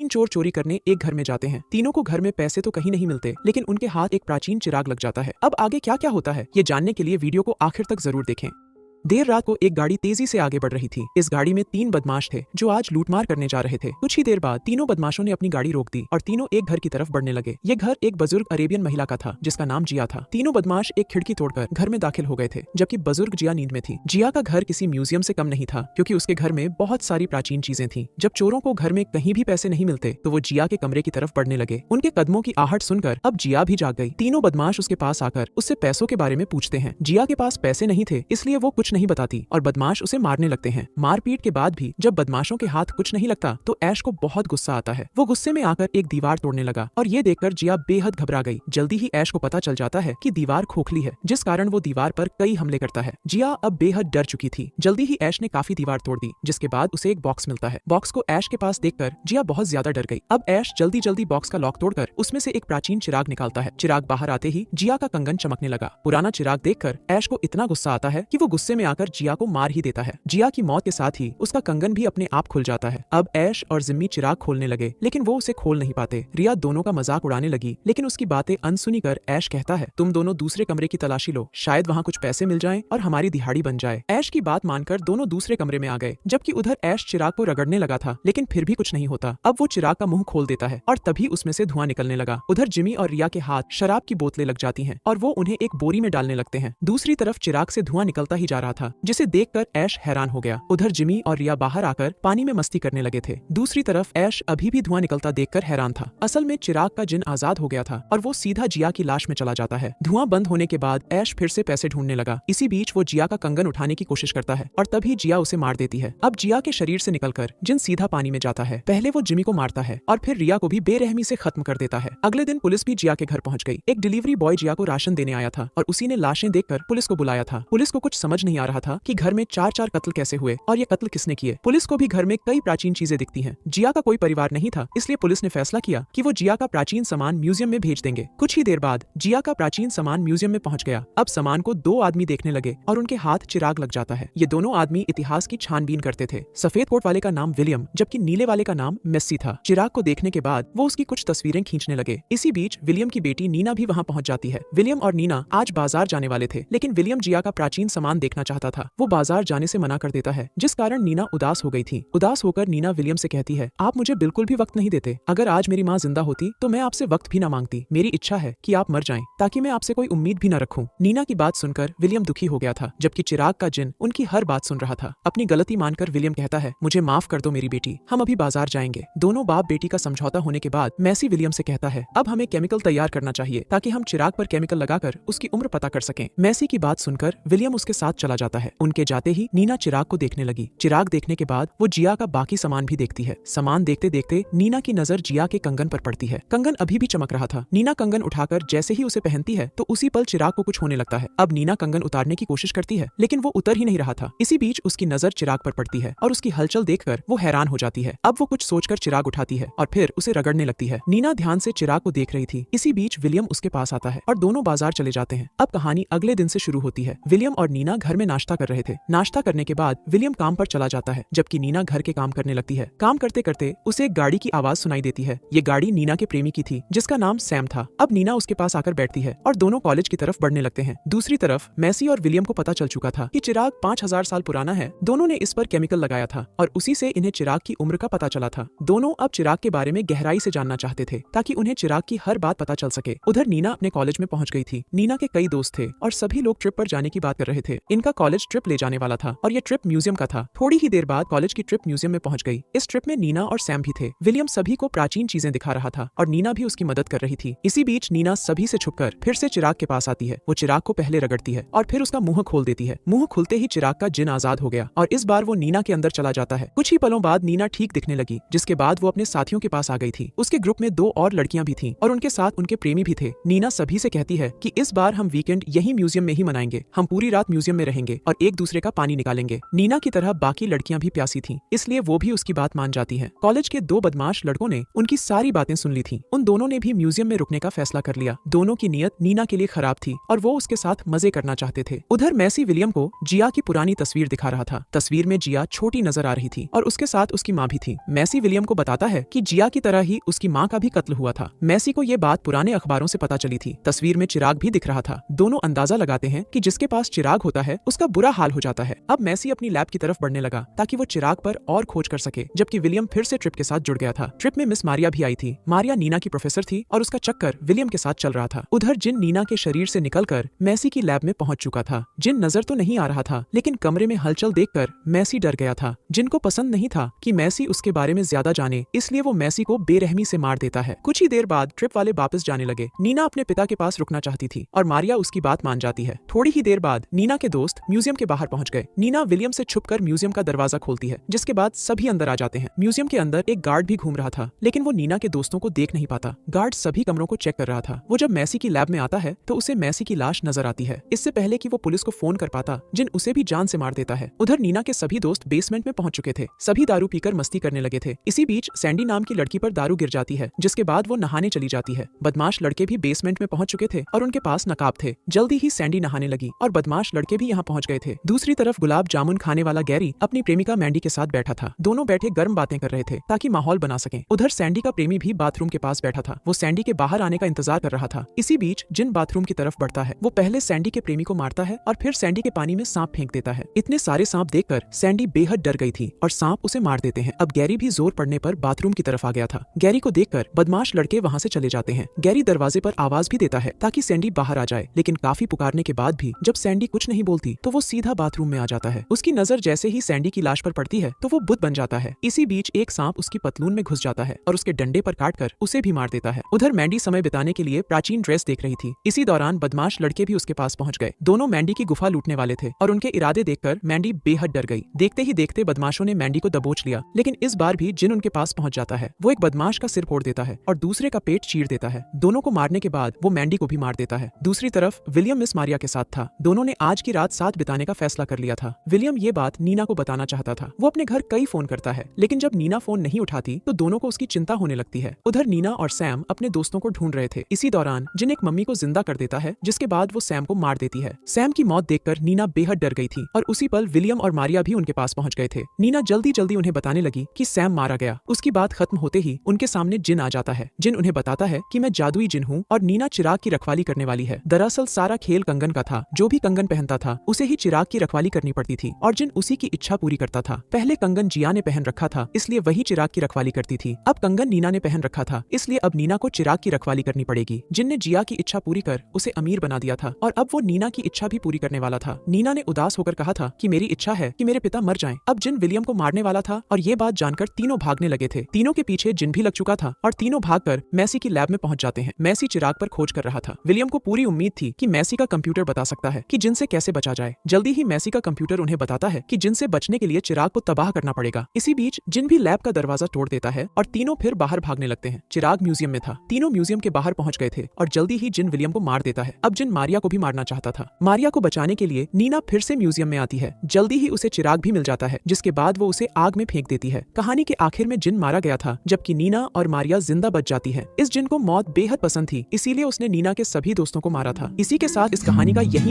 तीन चोर चोरी करने एक घर में जाते हैं। तीनों को घर में पैसे तो कहीं नहीं मिलते, लेकिन उनके हाथ एक प्राचीन चिराग लग जाता है। अब आगे क्या क्या होता है ये जानने के लिए वीडियो को आखिर तक जरूर देखें। देर रात को एक गाड़ी तेजी से आगे बढ़ रही थी। इस गाड़ी में तीन बदमाश थे जो आज लूटमार करने जा रहे थे। कुछ ही देर बाद तीनों बदमाशों ने अपनी गाड़ी रोक दी और तीनों एक घर की तरफ बढ़ने लगे। ये घर एक बुजुर्ग अरेबियन महिला का था जिसका नाम जिया था। तीनों बदमाश एक खिड़की तोड़कर घर में दाखिल हो गए थे, जबकि बुजुर्ग जिया नींद में थी। जिया का घर किसी म्यूजियम से कम नहीं था, क्योंकि उसके घर में बहुत सारी प्राचीन चीजें थी। जब चोरों को घर में कहीं भी पैसे नहीं मिलते तो वो जिया के कमरे की तरफ बढ़ने लगे। उनके कदमों की आहट सुनकर अब जिया भी जाग गई। तीनों बदमाश उसके पास आकर उससे पैसों के बारे में पूछते हैं। जिया के पास पैसे नहीं थे, इसलिए वो कुछ नहीं बताती और बदमाश उसे मारने लगते हैं। मारपीट के बाद भी जब बदमाशों के हाथ कुछ नहीं लगता तो ऐश को बहुत गुस्सा आता है। वो गुस्से में आकर एक दीवार तोड़ने लगा और ये देखकर जिया बेहद घबरा गई। जल्दी ही ऐश को पता चल जाता है कि दीवार खोखली है, जिस कारण वो दीवार पर कई हमले करता है। जिया अब बेहद डर चुकी थी। जल्दी ही ऐश ने काफी दीवार तोड़ दी, जिसके बाद उसे एक बॉक्स मिलता है। बॉक्स को ऐश के पास देखकर जिया बहुत ज्यादा डर गई। अब ऐश जल्दी जल्दी बॉक्स का लॉक तोड़कर उसमें से एक प्राचीन चिराग निकालता है। चिराग बाहर आते ही जिया का कंगन चमकने लगा। पुराना चिराग देखकर ऐश को इतना गुस्सा आता है कि वो गुस्से में आकर जिया को मार ही देता है। जिया की मौत के साथ ही उसका कंगन भी अपने आप खुल जाता है। अब ऐश और जिम्मी चिराग खोलने लगे, लेकिन वो उसे खोल नहीं पाते। रिया दोनों का मजाक उड़ाने लगी, लेकिन उसकी बातें अनसुनी कर ऐश कहता है, तुम दोनों दूसरे कमरे की तलाशी लो, शायद वहाँ कुछ पैसे मिल जाएं और हमारी दिहाड़ी बन जाए। ऐश की बात मानकर दोनों दूसरे कमरे में आ गए, जबकि उधर ऐश चिराग को रगड़ने लगा था, लेकिन फिर भी कुछ नहीं होता। अब वो चिराग का मुंह खोल देता है और तभी उसमें से धुआं निकलने लगा। उधर जिमी और रिया के हाथ शराब की बोतलें लग जाती हैं और वो उन्हें एक बोरी में डालने लगते हैं। दूसरी तरफ चिराग से धुआं निकलता ही जा रहा था, जिसे देखकर ऐश हैरान हो गया। उधर जिमी और रिया बाहर आकर पानी में मस्ती करने लगे थे। दूसरी तरफ ऐश अभी भी धुआं निकलता देखकर हैरान था। असल में चिराग का जिन आजाद हो गया था और वो सीधा जिया की लाश में चला जाता है। धुआं बंद होने के बाद ऐश फिर से पैसे ढूंढने लगा। इसी बीच वो जिया का कंगन उठाने की कोशिश करता है और तभी जिया उसे मार देती है। अब जिया के शरीर से निकलकर जिन सीधा पानी में जाता है। पहले वो जिमी को मारता है और फिर रिया को भी बेरहमी से खत्म कर देता है। अगले दिन पुलिस भी जिया के घर पहुंच गई। एक डिलीवरी बॉय जिया को राशन देने आया था और उसी ने लाशें देखकर पुलिस को बुलाया था। पुलिस को कुछ समझ नहीं आ रहा था कि घर में चार चार कत्ल कैसे हुए और ये कत्ल किसने किए। पुलिस को भी घर में कई प्राचीन चीजें दिखती हैं। जिया का कोई परिवार नहीं था, इसलिए पुलिस ने फैसला किया कि वो जिया का प्राचीन सामान म्यूजियम में भेज देंगे। कुछ ही देर बाद जिया का प्राचीन सामान म्यूजियम में पहुंच गया। अब सामान को दो आदमी देखने लगे और उनके हाथ चिराग लग जाता है। ये दोनों आदमी इतिहास की छानबीन करते थे। सफेद कोट वाले का नाम विलियम, जबकि नीले वाले का नाम मेस्सी था। चिराग को देखने के बाद वो उसकी कुछ तस्वीरें खींचने लगे। इसी बीच विलियम की बेटी नीना भी वहाँ पहुँच जाती है। विलियम और नीना आज बाजार जाने वाले थे, लेकिन विलियम जिया का प्राचीन सामान देखना चाहता था। वो बाजार जाने से मना कर देता है, जिस कारण नीना उदास हो गई थी। उदास होकर नीना विलियम से कहती है, आप मुझे बिल्कुल भी वक्त नहीं देते। अगर आज मेरी माँ जिंदा होती तो मैं आपसे वक्त भी ना मांगती। मेरी इच्छा है कि आप मर जाएं, ताकि मैं आपसे कोई उम्मीद भी न रखूं। नीना की बात सुनकर विलियम दुखी हो गया था, जबकि चिराग का जिन उनकी हर बात सुन रहा था। अपनी गलती मानकर विलियम कहता है, मुझे माफ कर दो मेरी बेटी, हम अभी बाजार जाएंगे। दोनों बाप बेटी का समझौता होने के बाद मैसी विलियम से कहता है, अब हमें केमिकल तैयार करना चाहिए ताकि हम चिराग पर केमिकल लगाकर उसकी उम्र पता कर सकें। मैसी की बात सुनकर विलियम उसके साथ चला जाता है। उनके जाते ही नीना चिराग को देखने लगी। चिराग देखने के बाद वो जिया का बाकी सामान भी देखती है। सामान देखते देखते नीना की नजर जिया के कंगन पर पड़ती है। कंगन अभी भी चमक रहा था। नीना कंगन उठाकर जैसे ही उसे पहनती है तो उसी पल चिराग को कुछ होने लगता है। अब नीना कंगन उतारने की कोशिश करती है, लेकिन वो उतर ही नहीं रहा था। इसी बीच उसकी नजर चिराग पर पड़ती है और उसकी हलचल देखकर वो हैरान हो जाती है। अब वो कुछ सोचकर चिराग उठाती है और फिर उसे रगड़ने लगती है। नीना ध्यान से चिराग को देख रही थी। इसी बीच विलियम उसके पास आता है और दोनों बाजार चले जाते हैं। अब कहानी अगले दिन से शुरू होती है। विलियम और नीना घर में नाश्ता कर रहे थे। नाश्ता करने के बाद विलियम काम पर चला जाता है, जबकि नीना घर के काम करने लगती है। काम करते करते उसे एक गाड़ी की आवाज सुनाई देती है। ये गाड़ी नीना के प्रेमी की थी, जिसका नाम सैम था। अब नीना उसके पास आकर बैठती है और दोनों कॉलेज की तरफ बढ़ने लगते हैं। दूसरी तरफ मैसी और विलियम को पता चल चुका था कि चिराग 5000 साल पुराना है। दोनों ने इस पर केमिकल लगाया था और उसी से इन्हें चिराग की उम्र का पता चला था। दोनों अब चिराग के बारे में गहराई से जानना चाहते थे, ताकि उन्हें चिराग की हर बात पता चल सके। उधर नीना अपने कॉलेज में पहुंच गई थी। नीना के कई दोस्त थे और सभी लोग ट्रिप पर जाने की बात कर रहे थे। इनका कॉलेज ट्रिप ले जाने वाला था और ये ट्रिप म्यूजियम का था। थोड़ी ही देर बाद कॉलेज की ट्रिप म्यूजियम में पहुंच गई। इस ट्रिप में नीना और सैम भी थे। विलियम सभी को प्राचीन चीजें दिखा रहा था और नीना भी उसकी मदद कर रही थी। इसी बीच नीना सभी से छुपकर फिर से चिराग के पास आती है। वो चिराग को पहले रगड़ती है और फिर उसका मुंह खोल देती है। मुंह खुलते ही चिराग का जिन आजाद हो गया और इस बार वो नीना के अंदर चला जाता है। कुछ ही पलों बाद नीना ठीक दिखने लगी, जिसके बाद वो अपने साथियों के पास आ गई थी। उसके ग्रुप में 2 और लड़कियां भी थीं और उनके साथ उनके प्रेमी भी थे। नीना सभी से कहती है कि इस बार हम वीकेंड यही म्यूजियम में ही मनाएंगे। हम पूरी रात म्यूजियम में रहेंगे रहेंगे और एक दूसरे का पानी निकालेंगे। नीना की तरह बाकी लड़कियां भी प्यासी थीं, इसलिए वो भी उसकी बात मान जाती हैं। कॉलेज के दो बदमाश लड़कों ने उनकी सारी बातें सुन ली थीं। उन दोनों ने भी म्यूजियम में रुकने का फैसला कर लिया। दोनों की नीयत नीना के लिए खराब थी और वो उसके साथ मजे करना चाहते थे। उधर मैसी विलियम को जिया की पुरानी तस्वीर दिखा रहा था। तस्वीर में जिया छोटी नजर आ रही थी और उसके साथ उसकी माँ भी थी। मैसी विलियम को बताता है कि जिया की तरह ही उसकी माँ का भी कत्ल हुआ था। मैसी को ये बात पुराने अखबारों से पता चली थी। तस्वीर में चिराग भी दिख रहा था। दोनों अंदाजा लगाते हैं कि जिसके पास चिराग होता है उसका बुरा हाल हो जाता है। अब मैसी अपनी लैब की तरफ बढ़ने लगा ताकि वो चिराग पर और खोज कर सके, जबकि विलियम फिर से ट्रिप के साथ जुड़ गया था। ट्रिप में मिस मारिया भी आई थी। मारिया नीना की प्रोफेसर थी और उसका चक्कर विलियम के साथ चल रहा था। उधर जिन नीना के शरीर से निकलकर मैसी की लैब में पहुंच चुका था। जिन नजर तो नहीं आ रहा था, लेकिन कमरे में हलचल देखकर मैसी डर गया था। जिन को पसंद नहीं था कि मैसी उसके बारे में ज्यादा जाने, इसलिए वो मैसी को बेरहमी से मार देता है। कुछ ही देर बाद ट्रिप वाले वापस जाने लगे। नीना अपने पिता के पास रुकना चाहती थी और मारिया उसकी बात मान जाती है। थोड़ी ही देर बाद नीना के दोस्त म्यूजियम के बाहर पहुंच गए। नीना विलियम से छुपकर म्यूजियम का दरवाजा खोलती है, जिसके बाद सभी अंदर आ जाते हैं। म्यूजियम के अंदर एक गार्ड भी घूम रहा था, लेकिन वो नीना के दोस्तों को देख नहीं पाता। गार्ड सभी कमरों को चेक कर रहा था। वो जब मैसी की लैब में आता है तो उसे मैसी की लाश नजर आती है। इससे पहले कि वो पुलिस को फोन कर पाता, जिन उसे भी जान से मार देता है। उधर नीना के सभी दोस्त बेसमेंट में पहुंच चुके थे। सभी दारू पीकर मस्ती करने लगे थे। इसी बीच सैंडी नाम की लड़की पर दारू गिर जाती है, जिसके बाद वो नहाने चली जाती है। बदमाश लड़के भी बेसमेंट में पहुंच चुके थे और उनके पास नकाब थे। जल्दी ही सैंडी नहाने लगी और बदमाश लड़के भी यहाँ पहुंच गए थे। दूसरी तरफ गुलाब जामुन खाने वाला गैरी अपनी प्रेमिका मैंडी के साथ बैठा था। दोनों बैठे गर्म बातें कर रहे थे ताकि माहौल बना सकें। उधर सैंडी का प्रेमी भी बाथरूम के पास बैठा था। वो सैंडी के बाहर आने का इंतजार कर रहा था। इसी बीच जिन बाथरूम की तरफ बढ़ता है, वो पहले सैंडी के प्रेमी को मारता है और फिर सैंडी के पानी में सांप फेंक देता है। इतने सारे सांप देखकर सैंडी बेहद डर गई थी और सांप उसे मार देते हैं। अब गैरी भी जोर पड़ने पर बाथरूम की तरफ आ गया था। गैरी को देखकर बदमाश लड़के वहाँ से चले जाते हैं। गैरी दरवाजे पर आवाज भी देता है ताकि सैंडी बाहर आ जाए, लेकिन काफी पुकारने के बाद भी जब सैंडी कुछ नहीं बोलती तो वो सीधा बाथरूम में आ जाता है। उसकी नजर जैसे ही सैंडी की लाश पर पड़ती है तो वो बुत बन जाता है। इसी बीच एक सांप उसकी पतलून में घुस जाता है और उसके डंडे पर काटकर उसे भी मार देता है। उधर मैंडी समय बिताने के लिए प्राचीन ड्रेस देख रही थी। इसी दौरान बदमाश लड़के भी उसके पास पहुंच गए। दोनों मैंडी की गुफा लूटने वाले थे और उनके इरादे देखकर मैंडी बेहद डर गई। देखते ही देखते बदमाशों ने मैंडी को दबोच लिया, लेकिन इस बार भी जिन उनके पास पहुंच जाता है। वो एक बदमाश का सिर फोड़ देता है और दूसरे का पेट चीर देता है। दोनों को मारने के बाद वो मैंडी को भी मार देता है। दूसरी तरफ विलियम मिस मारिया के साथ था। दोनों ने आज की रात साथ बिताने का फैसला कर लिया था। विलियम ये बात नीना को बताना चाहता था। वो अपने घर कई फोन करता है, लेकिन जब नीना फोन नहीं उठाती तो दोनों को उसकी चिंता होने लगती है। उधर नीना और सैम अपने दोस्तों को ढूंढ रहे थे। इसी दौरान जिन एक मम्मी को जिंदा कर देता है, जिसके बाद वो सैम को मार देती है। सैम की मौत देखकर नीना बेहद डर गई थी और उसी पल विलियम और मारिया भी उनके पास पहुंच गए थे। नीना जल्दी जल्दी उन्हें बताने लगी कि सैम मारा गया। उसकी बात खत्म होते ही उनके सामने जिन आ जाता है। जिन उन्हें बताता है कि मैं जादुई जिन हूँ और नीना चिराग की रखवाली करने वाली है। दरअसल सारा खेल कंगन का था। जो भी कंगन पहनता था उसे ही चिराग की रखवाली करनी पड़ती थी और जिन उसी की इच्छा पूरी करता था। पहले कंगन जिया ने पहन रखा था, इसलिए वही चिराग की रखवाली करती थी। अब कंगन नीना ने पहन रखा था, इसलिए अब नीना को चिराग की रखवाली करनी पड़ेगी। जिन ने जिया की इच्छा पूरी कर उसे अमीर बना दिया था और अब वो नीना की इच्छा भी पूरी करने वाला था। नीना ने उदास होकर कहा था कि मेरी इच्छा है कि मेरे पिता मर जाएं। अब जिन विलियम को मारने वाला था और ये बात जानकर तीनों भागने लगे थे। तीनों के पीछे जिन भी लग चुका था और तीनों भागकर मैसी की लैब में पहुंच जाते हैं। मैसी चिराग पर खोज कर रहा था। विलियम को पूरी उम्मीद थी कि मैसी का कंप्यूटर बता सकता है कि जिन से कैसे बचा जाए। जल्दी ही मैसी का कंप्यूटर उन्हें बताता है कि जिन से बचने के लिए चिराग को तबाह करना पड़ेगा। इसी बीच जिन भी लैब का दरवाजा तोड़ देता है और तीनों फिर बाहर भागने लगते हैं। चिराग म्यूजियम में था। तीनों म्यूजियम के बाहर पहुंच गए थे और जल्दी ही जिन विलियम को मार देता है। अब जिन मारिया को भी मारना चाहता था। मारिया को बचाने के लिए नीना फिर से म्यूजियम में आती है। जल्दी ही उसे चिराग भी मिल जाता है, जिसके बाद वो उसे आग में फेंक देती है। कहानी के आखिर में जिन मारा गया था, जबकि नीना और मारिया जिंदा बच जाती है। इस जिन को मौत बेहद पसंद थी, इसीलिए उसने नीना के सभी दोस्तों को मारा था। इसी के साथ इस कहानी का यही